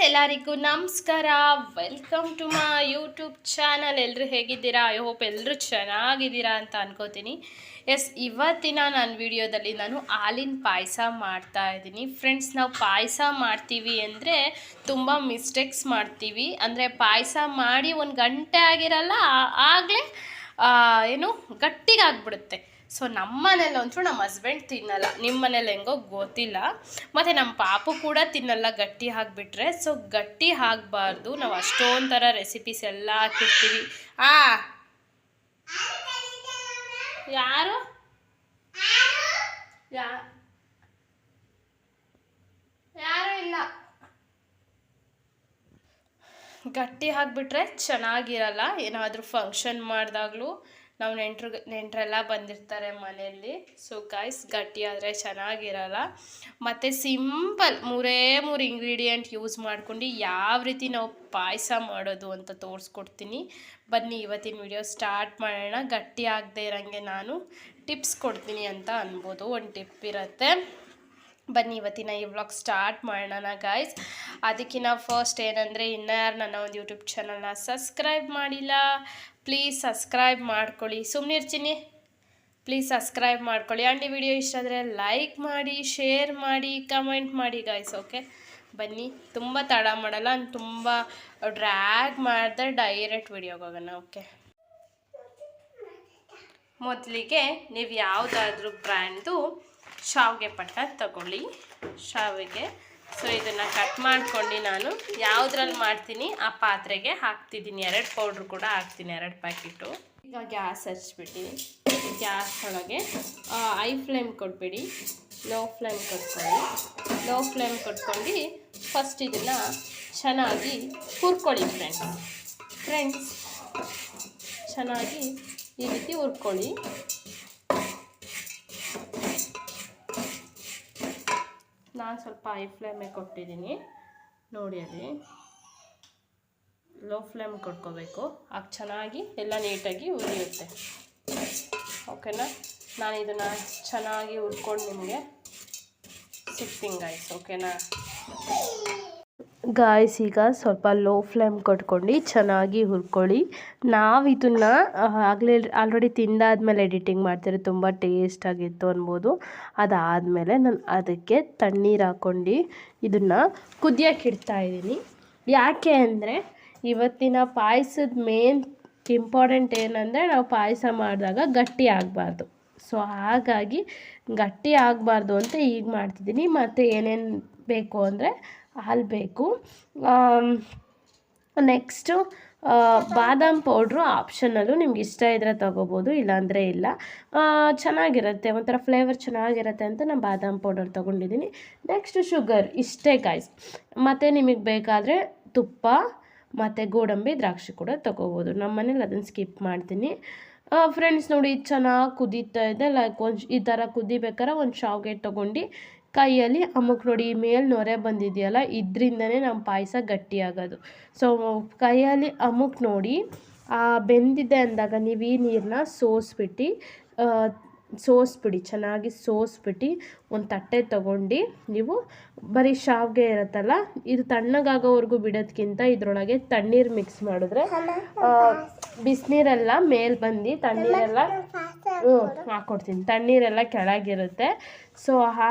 ಎಲ್ಲರಿಗೂ ನಮಸ್ಕಾರ. Welcome to my YouTube channel. ಎಲ್ಲರೂ ಹೇಗಿದ್ದೀರಾ? ಐ ಹೋಪ್ ಎಲ್ಲರೂ ಚೆನ್ನಾಗಿದ್ದೀರಾ ಅಂತ ಅನ್ಕೋತೀನಿ. ಇವತ್ತಿನ ನನ್ನ ವಿಡಿಯೋದಲ್ಲಿ ನಾನು ಹಾಲಿನ ಪಾಯಸ ಮಾಡ್ತಾ ಇದ್ದೀನಿ. ಫ್ರೆಂಡ್ಸ್, ನಾವು ಪಾಯಸ ಮಾಡ್ತೀವಿ ಅಂದರೆ ತುಂಬ ಮಿಸ್ಟೇಕ್ಸ್ ಮಾಡ್ತೀವಿ. ಅಂದರೆ ಪಾಯಸ ಮಾಡಿ 1 ಗಂಟೆ ಆಗಿರಲ್ಲ, ಆಗಲೇ ಏನು ಗಟ್ಟಿಗಾಗ್ಬಿಡುತ್ತೆ. ಸೊ ನಮ್ಮ ಮನೇಲಿ ಅಂತೂ ನಮ್ಮ ಹಸ್ಬೆಂಡ್ ತಿನ್ನಲ್ಲ, ನಿಮ್ಮ ಮನೇಲಿ ಹೆಂಗೋ ಗೊತ್ತಿಲ್ಲ. ಮತ್ತು ನಮ್ಮ ಪಾಪು ಕೂಡ ತಿನ್ನಲ್ಲ ಗಟ್ಟಿ ಹಾಕಿಬಿಟ್ರೆ. ಸೊ ಗಟ್ಟಿ ಆಗಬಾರ್ದು. ನಾವು ಅಷ್ಟೊಂದು ಥರ ರೆಸಿಪೀಸ್ ಎಲ್ಲ ಹಾಕಿರ್ತೀವಿ. ಯಾರು ಯಾರು ಇಲ್ಲ. ಗಟ್ಟಿ ಹಾಕಿಬಿಟ್ರೆ ಚೆನ್ನಾಗಿರಲ್ಲ. ಏನಾದರೂ ಫಂಕ್ಷನ್ ಮಾಡಿದಾಗಲೂ ನಾವು ನೆಂಟರೆಲ್ಲ ಬಂದಿರ್ತಾರೆ ಮನೆಯಲ್ಲಿ. ಸೊ ಗೈಸ್, ಗಟ್ಟಿ ಆದರೆ ಚೆನ್ನಾಗಿರಲ್ಲ. ಮತ್ತು ಸಿಂಪಲ್ 3 ಇಂಗ್ರೀಡಿಯೆಂಟ್ ಯೂಸ್ ಮಾಡ್ಕೊಂಡು ಯಾವ ರೀತಿ ನಾವು ಪಾಯಸ ಮಾಡೋದು ಅಂತ ತೋರಿಸ್ಕೊಡ್ತೀನಿ. ಬನ್ನಿ ಇವತ್ತಿನ ವಿಡಿಯೋ ಸ್ಟಾರ್ಟ್ ಮಾಡೋಣ. ಗಟ್ಟಿ ಆಗದೆ ಇರೋಂಗೆ ನಾನು ಟಿಪ್ಸ್ ಕೊಡ್ತೀನಿ ಅಂತ ಅನ್ಬೋದು. ಒಂದು ಟಿಪ್ ಇರುತ್ತೆ. ಬನ್ನಿ ಇವತ್ತಿನ ಈ ವ್ಲಾಗ್ ಸ್ಟಾರ್ಟ್ ಮಾಡೋಣ ಗೈಸ್. ಅದಕ್ಕಿಂತ ಫಸ್ಟ್ ಏನಂದರೆ, ಇನ್ನೂ ಯಾರು ನನ್ನ ಒಂದು ಯೂಟ್ಯೂಬ್ ಚಾನಲ್ನ ಸಬ್ಸ್ಕ್ರೈಬ್ ಮಾಡಿಲ್ಲ, ಪ್ಲೀಸ್ ಸಬ್ಸ್ಕ್ರೈಬ್ ಮಾಡ್ಕೊಳ್ಳಿ. ಸುಮ್ಮನಿರ್ತೀನಿ, ಪ್ಲೀಸ್ ಸಬ್ಸ್ಕ್ರೈಬ್ ಮಾಡ್ಕೊಳ್ಳಿ. ಆ್ಯಂಡ್ ಈ ವಿಡಿಯೋ ಇಷ್ಟ ಆದರೆ ಲೈಕ್ ಮಾಡಿ, ಶೇರ್ ಮಾಡಿ, ಕಮೆಂಟ್ ಮಾಡಿ ಗೈಸ್. ಓಕೆ, ಬನ್ನಿ. ತುಂಬ ತಡ ಮಾಡಲ್ಲ, ತುಂಬ ಡ್ರ್ಯಾಗ್ ಮಾಡಿದ್ರೆ ಡೈರೆಕ್ಟ್ ವಿಡಿಯೋಗೆ ಹೋಗೋಣ. ಓಕೆ, ಮೊದಲಿಗೆ ನೀವು ಯಾವುದಾದ್ರೂ ಬ್ರ್ಯಾಂಡ್ದು ಶಾವಿಗೆ ಪಟ್ಟ ತಗೊಳ್ಳಿ. ಶಾವಿಗೆ, ಸೊ ಇದನ್ನು ಕಟ್ ಮಾಡ್ಕೊಂಡು ನಾನು ಯಾವುದ್ರಲ್ಲಿ ಮಾಡ್ತೀನಿ ಆ ಪಾತ್ರೆಗೆ ಹಾಕ್ತಿದ್ದೀನಿ. 2 ಪೌಡ್ರು ಕೂಡ ಹಾಕ್ತೀನಿ, 2 ಪ್ಯಾಕೆಟು. ಈಗ ಗ್ಯಾಸ್ ಹಚ್ಬಿಟ್ಟು ಗ್ಯಾಸ್ ಒಳಗೆ ಹೈ ಫ್ಲೇಮ್ ಕೊಟ್ಬಿಡಿ, ಲೋ ಫ್ಲೇಮ್ ಕೊಟ್ಕೊಳ್ಳಿ. ಲೋ ಫ್ಲೇಮ್ ಕೊಟ್ಕೊಂಡು ಫಸ್ಟ್ ಇದನ್ನು ಚೆನ್ನಾಗಿ ಹುರ್ಕೊಳ್ಳಿ ಫ್ರೆಂಡ್ಸ್. ಚೆನ್ನಾಗಿ ಈ ರೀತಿ ಹುರ್ಕೊಳ್ಳಿ. ನಾನು ಸ್ವಲ್ಪ ಹೈ ಫ್ಲೇಮೇ ಕೊಟ್ಟಿದ್ದೀನಿ ನೋಡಿ. ಅಲ್ಲಿ ಲೋ ಫ್ಲೇಮ್ ಕೊಟ್ಕೋಬೇಕು, ಆಗ ಚೆನ್ನಾಗಿ ಎಲ್ಲ ನೀಟಾಗಿ ಉರಿಯುತ್ತೆ. ಓಕೆನಾ? ನಾನು ಇದನ್ನು ಚೆನ್ನಾಗಿ ಹುರ್ಕೊಂಡು ನಿಮಗೆ ಸಿಗ್ತೀನಿ ಗೈಸ್. ಓಕೆನಾ ಗಾಯ್ಸ್? ಈಗ ಸ್ವಲ್ಪ ಲೋ ಫ್ಲೇಮ್ ಕೊಟ್ಕೊಂಡು ಚೆನ್ನಾಗಿ ಹುರ್ಕೊಳ್ಳಿ. ನಾವು ಇದನ್ನು ಆಲ್ರೆಡಿ ತಿಂದಾದ್ಮೇಲೆ ಎಡಿಟಿಂಗ್ ಮಾಡ್ತೀರಿ, ತುಂಬ ಟೇಸ್ಟಾಗಿತ್ತು ಅನ್ಬೋದು. ಅದಾದಮೇಲೆ ನಾನು ಅದಕ್ಕೆ ತಣ್ಣೀರು ಹಾಕ್ಕೊಂಡು ಇದನ್ನು ಕುದಿಯೋಕೆ ಇಡ್ತಾಯಿದ್ದೀನಿ. ಯಾಕೆ ಅಂದರೆ, ಇವತ್ತಿನ ಪಾಯಸದ ಮೇನ್ ಇಂಪಾರ್ಟೆಂಟ್ ಏನಂದರೆ, ನಾವು ಪಾಯಸ ಮಾಡಿದಾಗ ಗಟ್ಟಿ ಆಗಬಾರ್ದು. ಸೊ ಹಾಗಾಗಿ ಗಟ್ಟಿ ಆಗಬಾರ್ದು ಅಂತ ಈಗ ಮಾಡ್ತಿದ್ದೀನಿ. ಮತ್ತು ಏನೇನು ಬೇಕು ಅಂದರೆ, ಹಾಲು ಬೇಕು. ನೆಕ್ಸ್ಟು ಬಾದಾಮ್ ಪೌಡ್ರು ಆಪ್ಷನಲ್ಲು, ನಿಮ್ಗೆ ಇಷ್ಟ ಇದ್ದರೆ ತೊಗೋಬೋದು, ಇಲ್ಲಾಂದರೆ ಇಲ್ಲ. ಚೆನ್ನಾಗಿರುತ್ತೆ, ಒಂಥರ ಫ್ಲೇವರ್ ಚೆನ್ನಾಗಿರುತ್ತೆ ಅಂತ ನಾನು ಬಾದಾಮ್ ಪೌಡರ್ ತೊಗೊಂಡಿದ್ದೀನಿ. ನೆಕ್ಸ್ಟು ಶುಗರ್, ಇಷ್ಟೇ ಗಾಯ್ಸ್. ಮತ್ತು ನಿಮಗೆ ಬೇಕಾದರೆ ತುಪ್ಪ ಮತ್ತು ಗೋಡಂಬಿ ದ್ರಾಕ್ಷಿ ಕೂಡ ತೊಗೋಬೋದು. ನಮ್ಮ ಮನೇಲಿ ಅದನ್ನು ಸ್ಕಿಪ್ ಮಾಡ್ತೀನಿ. ಫ್ರೆಂಡ್ಸ್ ನೋಡಿ, ಚೆನ್ನಾಗಿ ಕುದೀತಾ ಇದೆ. ಲೈಕ್ ಈ ಥರ ಕುದಿಬೇಕಾದ್ರೆ ಒಂದು ಶಾವಿಗೆ ತೊಗೊಂಡು ಕೈಯಲ್ಲಿ ಅಮುಕ್ ನೋಡಿ, ಮೇಲೆ ನೊರೆ ಬಂದಿದೆಯಲ್ಲ, ಇದರಿಂದನೇ ನಮ್ಮ ಪಾಯಸ ಗಟ್ಟಿಯಾಗೋದು. ಸೊ ಕೈಯಲ್ಲಿ ಅಮುಕ್ ನೋಡಿ ಬೆಂದಿದೆ ಅಂದಾಗ ನೀವು ಈ ನೀರನ್ನ ಸೋಸ್ಬಿಡಿ, ಚೆನ್ನಾಗಿ ಸೋಸ್ಬಿಟ್ಟು ಒಂದು ತಟ್ಟೆ ತೊಗೊಂಡು ನೀವು ಬರೀ ಶಾವಿಗೆ ಇರುತ್ತಲ್ಲ, ಇದು ತಣ್ಣಗಾಗೋವರೆಗೂ ಬಿಡೋದಕ್ಕಿಂತ ಇದರೊಳಗೆ ತಣ್ಣೀರು ಮಿಕ್ಸ್ ಮಾಡಿದ್ರೆ ಬಿಸಿನೀರೆಲ್ಲ ಮೇಲೆ ಬಂದು ತಣ್ಣೀರೆಲ್ಲ ಹಾಕ್ಕೊಡ್ತೀನಿ, ತಣ್ಣೀರೆಲ್ಲ ಕೆಳಗಿರುತ್ತೆ. ಸೊ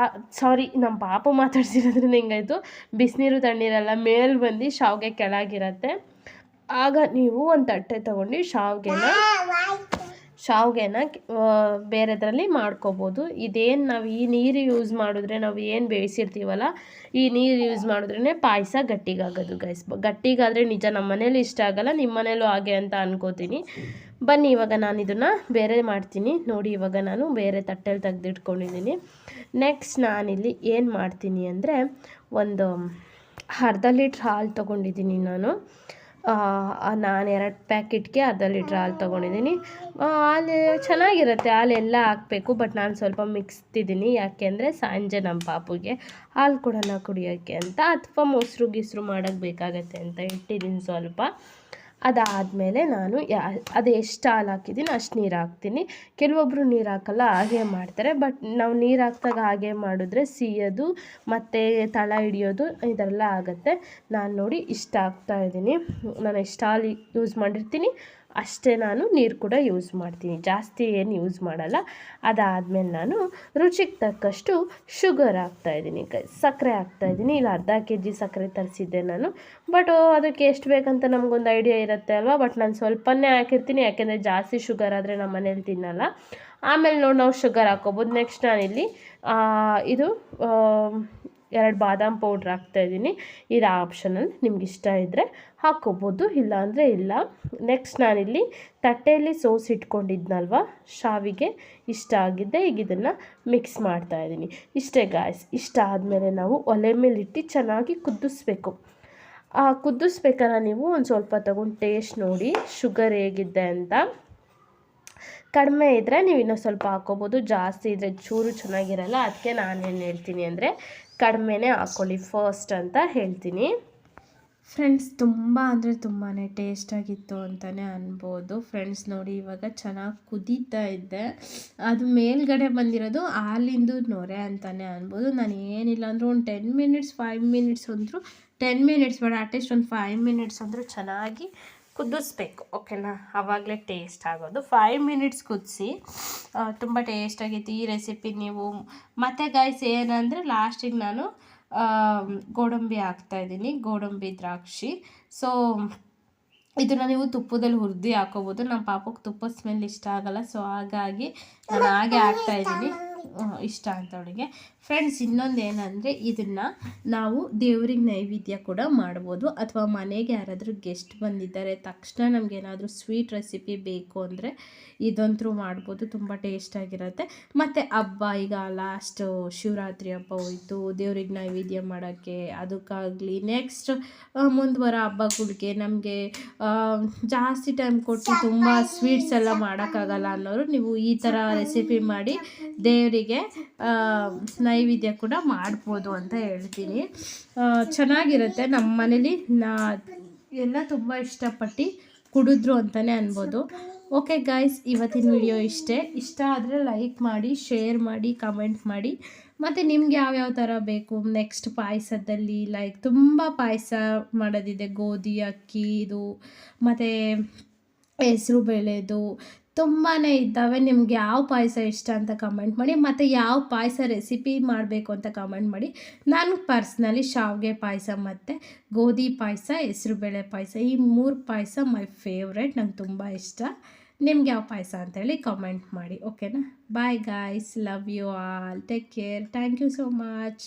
ಸಾರಿ, ನಮ್ಮ ಪಾಪ ಮಾತಾಡ್ಸಿರೋದ್ರಿಂದ ಹಿಂಗಾಯಿತು. ಬಿಸಿನೀರು ತಣ್ಣೀರೆಲ್ಲ ಮೇಲೆ ಬಂದು ಶಾವಿಗೆ ಕೆಳಗಿರುತ್ತೆ. ಆಗ ನೀವು ಒಂದು ತಟ್ಟೆ ತೊಗೊಂಡು ಶಾವಿಗೆನ ಬೇರೆದ್ರಲ್ಲಿ ಮಾಡ್ಕೋಬೋದು. ಇದೇನು ನಾವು ಈ ನೀರು ಯೂಸ್ ಮಾಡಿದ್ರೆ, ನಾವು ಏನು ಬೇಯಿಸಿರ್ತೀವಲ್ಲ, ಈ ನೀರು ಯೂಸ್ ಮಾಡಿದ್ರೇ ಪಾಯಸ ಗಟ್ಟಿಗಾಗೋದು ಗೈಸ್. ಗಟ್ಟಿಗಾದರೆ ನಿಜ ನಮ್ಮ ಮನೇಲಿ ಇಷ್ಟ ಆಗಲ್ಲ, ನಿಮ್ಮ ಮನೇಲೂ ಹಾಗೆ ಅಂತ ಅನ್ಕೋತೀನಿ. ಬನ್ನಿ ಇವಾಗ ನಾನು ಇದನ್ನು ಬೇರೆ ಮಾಡ್ತೀನಿ ನೋಡಿ. ಇವಾಗ ನಾನು ಬೇರೆ ತಟ್ಟೆಲಿ ತೆಗೆದಿಟ್ಕೊಂಡಿದ್ದೀನಿ. ನೆಕ್ಸ್ಟ್ ನಾನಿಲ್ಲಿ ಏನು ಮಾಡ್ತೀನಿ ಅಂದರೆ, ಒಂದು ಅರ್ಧ ಲೀಟ್ರ್ ಹಾಲು ತೊಗೊಂಡಿದ್ದೀನಿ ನಾನು 2 ಪ್ಯಾಕೆಟ್ಗೆ ಅರ್ಧ ಲೀಟ್ರ್ ಹಾಲು ತೊಗೊಂಡಿದ್ದೀನಿ. ಹಾಲು ಚೆನ್ನಾಗಿರುತ್ತೆ, ಹಾಲೆಲ್ಲ ಹಾಕಬೇಕು. ಬಟ್ ನಾನು ಸ್ವಲ್ಪ ಮಿಕ್ಸ್ತಿದ್ದೀನಿ, ಯಾಕೆಂದರೆ ಸಂಜೆ ನಮ್ಮ ಪಾಪುಗೆ ಹಾಲು ಕೊಡೋಣ ಕುಡಿಯೋಕ್ಕೆ ಅಂತ, ಅಥವಾ ಮೊಸರು ಮಾಡೋಕ್ಕೆ ಬೇಕಾಗತ್ತೆ ಅಂತ ಇಟ್ಟಿದ್ದೀನಿ ಸ್ವಲ್ಪ. ಅದಾದಮೇಲೆ ನಾನು ಅದು ಎಷ್ಟು ಹಾಲು ಹಾಕಿದ್ದೀನಿ ಅಷ್ಟು ನೀರು ಹಾಕ್ತೀನಿ. ಕೆಲವೊಬ್ಬರು ನೀರು ಹಾಕಲ್ಲ, ಹಾಗೆ ಮಾಡ್ತಾರೆ. ಬಟ್ ನಾವು ನೀರು ಹಾಕ್ದಾಗ ಹಾಗೆ ಮಾಡಿದ್ರೆ ಸಿಯೋದು ಮತ್ತು ತಳ ಹಿಡಿಯೋದು ಇದೆಲ್ಲ ಆಗುತ್ತೆ. ನಾನು ನೋಡಿ ಇಷ್ಟ ಹಾಕ್ತಾಯಿದ್ದೀನಿ. ನಾನು ಎಷ್ಟು ಹಾಲು ಯೂಸ್ ಮಾಡಿರ್ತೀನಿ ಅಷ್ಟೇ ನಾನು ನೀರು ಕೂಡ ಯೂಸ್ ಮಾಡ್ತೀನಿ, ಜಾಸ್ತಿ ಏನು ಯೂಸ್ ಮಾಡಲ್ಲ. ಅದಾದಮೇಲೆ ನಾನು ರುಚಿಗೆ ತಕ್ಕಷ್ಟು ಶುಗರ್ ಹಾಕ್ತಾಯಿದ್ದೀನಿ, ಸಕ್ಕರೆ ಹಾಕ್ತಾಯಿದ್ದೀನಿ. ಇಲ್ಲ ಅರ್ಧ kg ಸಕ್ಕರೆ ತರಿಸಿದ್ದೆ ನಾನು. ಬಟ್ ಅದಕ್ಕೆ ಎಷ್ಟು ಬೇಕಂತ ನಮಗೊಂದು ಐಡಿಯಾ ಇರುತ್ತೆ ಅಲ್ವಾ. ಬಟ್ ನಾನು ಸ್ವಲ್ಪನೇ ಹಾಕಿರ್ತೀನಿ, ಯಾಕೆಂದರೆ ಜಾಸ್ತಿ ಶುಗರ್ ಆದರೆ ನಮ್ಮ ಮನೇಲಿ ತಿನ್ನಲ್ಲ. ಆಮೇಲೆ ನೋಡಿ ನಾವು ಶುಗರ್ ಹಾಕ್ಕೊಬೋದು. ನೆಕ್ಸ್ಟ್ ನಾನಿಲ್ಲಿ ಇದು 2 ಬಾದಾಮ್ ಪೌಡ್ರ್ ಹಾಕ್ತಾಯಿದ್ದೀನಿ. ಇದು ಆಪ್ಷನಲ್, ನಿಮ್ಗೆ ಇಷ್ಟ ಇದ್ದರೆ ಹಾಕ್ಕೊಬೋದು, ಇಲ್ಲ ಅಂದರೆ ಇಲ್ಲ. ನೆಕ್ಸ್ಟ್ ನಾನಿಲ್ಲಿ ತಟ್ಟೆಯಲ್ಲಿ ಇಟ್ಕೊಂಡಿದ್ನಲ್ವ ಶಾವಿಗೆ, ಇಷ್ಟ ಆಗಿದ್ದೆ. ಈಗ ಇದನ್ನು ಮಿಕ್ಸ್ ಮಾಡ್ತಾಯಿದ್ದೀನಿ. ಇಷ್ಟೇ ಗಾಯ್ಸ್. ಇಷ್ಟ ಆದಮೇಲೆ ನಾವು ಒಲೆ ಮೇಲಿಟ್ಟು ಚೆನ್ನಾಗಿ ಕುದಿಸ್ಬೇಕು. ಕುದಿಸ್ಬೇಕಾದ್ರೆ ನೀವು ಒಂದು ಸ್ವಲ್ಪ ತಗೊಂಡು ಟೇಸ್ಟ್ ನೋಡಿ ಶುಗರ್ ಹೇಗಿದೆ ಅಂತ. ಕಡಿಮೆ ಇದ್ದರೆ ನೀವು ಇನ್ನೂ ಸ್ವಲ್ಪ ಹಾಕ್ಕೊಬೋದು, ಜಾಸ್ತಿ ಇದ್ದರೆ ಚೂರು ಚೆನ್ನಾಗಿರಲ್ಲ. ಅದಕ್ಕೆ ನಾನೇನು ಹೇಳ್ತೀನಿ ಅಂದರೆ ಕಡಿಮೆನೇ ಹಾಕ್ಕೊಳ್ಳಿ ಫಸ್ಟ್ ಅಂತ ಹೇಳ್ತೀನಿ. ಫ್ರೆಂಡ್ಸ್, ತುಂಬ ಅಂದರೆ ತುಂಬಾ ಟೇಸ್ಟಾಗಿತ್ತು ಅಂತಲೇ ಅನ್ಬೋದು. ಫ್ರೆಂಡ್ಸ್ ನೋಡಿ, ಇವಾಗ ಚೆನ್ನಾಗಿ ಕುದೀತಾ ಇದ್ದೆ. ಅದು ಮೇಲ್ಗಡೆ ಬಂದಿರೋದು ಹಾಲಿಂದು ನೊರೆ ಅಂತಲೇ ಅನ್ಬೋದು. ನಾನು ಏನಿಲ್ಲ ಅಂದರೂ ಒಂದು 10 ಮಿನಿಟ್ಸ್ 5 ಮಿನಿಟ್ಸ್ ಅಂದರೂ 10 ಮಿನಿಟ್ಸ್ ಬೇಡ, ಅಟ್ಲೀಸ್ಟ್ ಒಂದು 5 ಮಿನಿಟ್ಸ್ ಅಂದರೂ ಚೆನ್ನಾಗಿ ಕುದಿಸ್ಬೇಕು, ಓಕೆನಾ? ಆವಾಗಲೇ ಟೇಸ್ಟ್ ಆಗೋದು. 5 ಮಿನಿಟ್ಸ್ ಕುದಿಸಿ, ತುಂಬ ಟೇಸ್ಟಾಗಿತ್ತು ಈ ರೆಸಿಪಿ. ನೀವು ಮತ್ತು ಗಾಯ್ಸ್ ಏನಂದರೆ ಲಾಸ್ಟಿಗೆ ನಾನು ಗೋಡಂಬಿ ಹಾಕ್ತಾಯಿದ್ದೀನಿ, ಗೋಡಂಬಿ ದ್ರಾಕ್ಷಿ. ಸೊ ಇದನ್ನು ನೀವು ತುಪ್ಪದಲ್ಲಿ ಹುರಿದು ಹಾಕೋಬೋದು. ನಮ್ಮ ಪಾಪಕ್ಕೆ ತುಪ್ಪದ ಸ್ಮೆಲ್ ಇಷ್ಟ ಆಗಲ್ಲ, ಸೊ ಹಾಗಾಗಿ ನಾನು ಹಾಗೆ ಹಾಕ್ತಾಯಿದ್ದೀನಿ, ಇಷ್ಟ ಅಂತ ಅವಳಿಗೆ. ಫ್ರೆಂಡ್ಸ್, ಇನ್ನೊಂದು ಏನಂದರೆ ಇದನ್ನು ನಾವು ದೇವ್ರಿಗೆ ನೈವೇದ್ಯ ಕೂಡ ಮಾಡ್ಬೋದು. ಅಥವಾ ಮನೆಗೆ ಯಾರಾದರೂ ಗೆಸ್ಟ್ ಬಂದಿದ್ದಾರೆ ತಕ್ಷಣ ನಮಗೇನಾದರೂ ಸ್ವೀಟ್ ರೆಸಿಪಿ ಬೇಕು ಅಂದರೆ ಇದಂತೂ ಮಾಡ್ಬೋದು, ತುಂಬ ಟೇಸ್ಟಾಗಿರುತ್ತೆ. ಮತ್ತು ಹಬ್ಬ, ಈಗ ಲಾಸ್ಟ್ ಶಿವರಾತ್ರಿ ಹಬ್ಬ ಹೋಯಿತು, ದೇವ್ರಿಗೆ ನೈವೇದ್ಯ ಮಾಡೋಕ್ಕೆ, ಅದಕ್ಕಾಗಲಿ ನೆಕ್ಸ್ಟ್ ಮುಂದುವರೋ ಹಬ್ಬಗಳಿಗೆ ನಮಗೆ ಜಾಸ್ತಿ ಟೈಮ್ ಕೊಟ್ಟು ತುಂಬ ಸ್ವೀಟ್ಸ್ ಎಲ್ಲ ಮಾಡೋಕ್ಕಾಗಲ್ಲ ಅನ್ನೋರು ನೀವು ಈ ಥರ ರೆಸಿಪಿ ಮಾಡಿ ದೇವರಿಗೆ ನೈವೇದ್ಯ ಕೂಡ ಮಾಡ್ಬೋದು ಅಂತ ಹೇಳ್ತೀನಿ. ಚೆನ್ನಾಗಿರುತ್ತೆ. ನಮ್ಮ ಮನೇಲಿ ಎಲ್ಲ ತುಂಬ ಇಷ್ಟಪಟ್ಟು ಕುಡಿದ್ರು ಅಂತಲೇ ಅನ್ಬೋದು. ಓಕೆ ಗಾಯ್ಸ್, ಇವತ್ತಿನ ವಿಡಿಯೋ ಇಷ್ಟ ಆದರೆ ಲೈಕ್ ಮಾಡಿ, ಶೇರ್ ಮಾಡಿ, ಕಮೆಂಟ್ ಮಾಡಿ. ಮತ್ತು ನಿಮ್ಗೆ ಯಾವ್ಯಾವ ಥರ ಬೇಕು ನೆಕ್ಸ್ಟ್ ಪಾಯಸದಲ್ಲಿ, ಲೈಕ್ ತುಂಬ ಪಾಯಸ ಮಾಡೋದಿದೆ, ಗೋಧಿ ಅಕ್ಕಿ ಇದು ಮತ್ತು ಹೆಸರು ಬೇಳೆದು ತುಂಬಾ ಇದ್ದಾವೆ. ನಿಮ್ಗೆ ಯಾವ ಪಾಯಸ ಇಷ್ಟ ಅಂತ ಕಮೆಂಟ್ ಮಾಡಿ. ಮತ್ತು ಯಾವ ಪಾಯಸ ರೆಸಿಪಿ ಮಾಡಬೇಕು ಅಂತ ಕಮೆಂಟ್ ಮಾಡಿ. ನಾನು ಪರ್ಸ್ನಲಿ ಶಾವಿಗೆ ಪಾಯಸ ಮತ್ತು ಗೋಧಿ ಪಾಯಸ, ಹೆಸರುಬೇಳೆ ಪಾಯಸ, ಈ 3 ಪಾಯಸ ಮೈ ಫೇವ್ರೆಟ್, ನಂಗೆ ತುಂಬ ಇಷ್ಟ. ನಿಮ್ಗೆ ಯಾವ ಪಾಯಸ ಅಂತೇಳಿ ಕಮೆಂಟ್ ಮಾಡಿ, ಓಕೆನಾ? Bye guys, love you all, take care, thank you so much.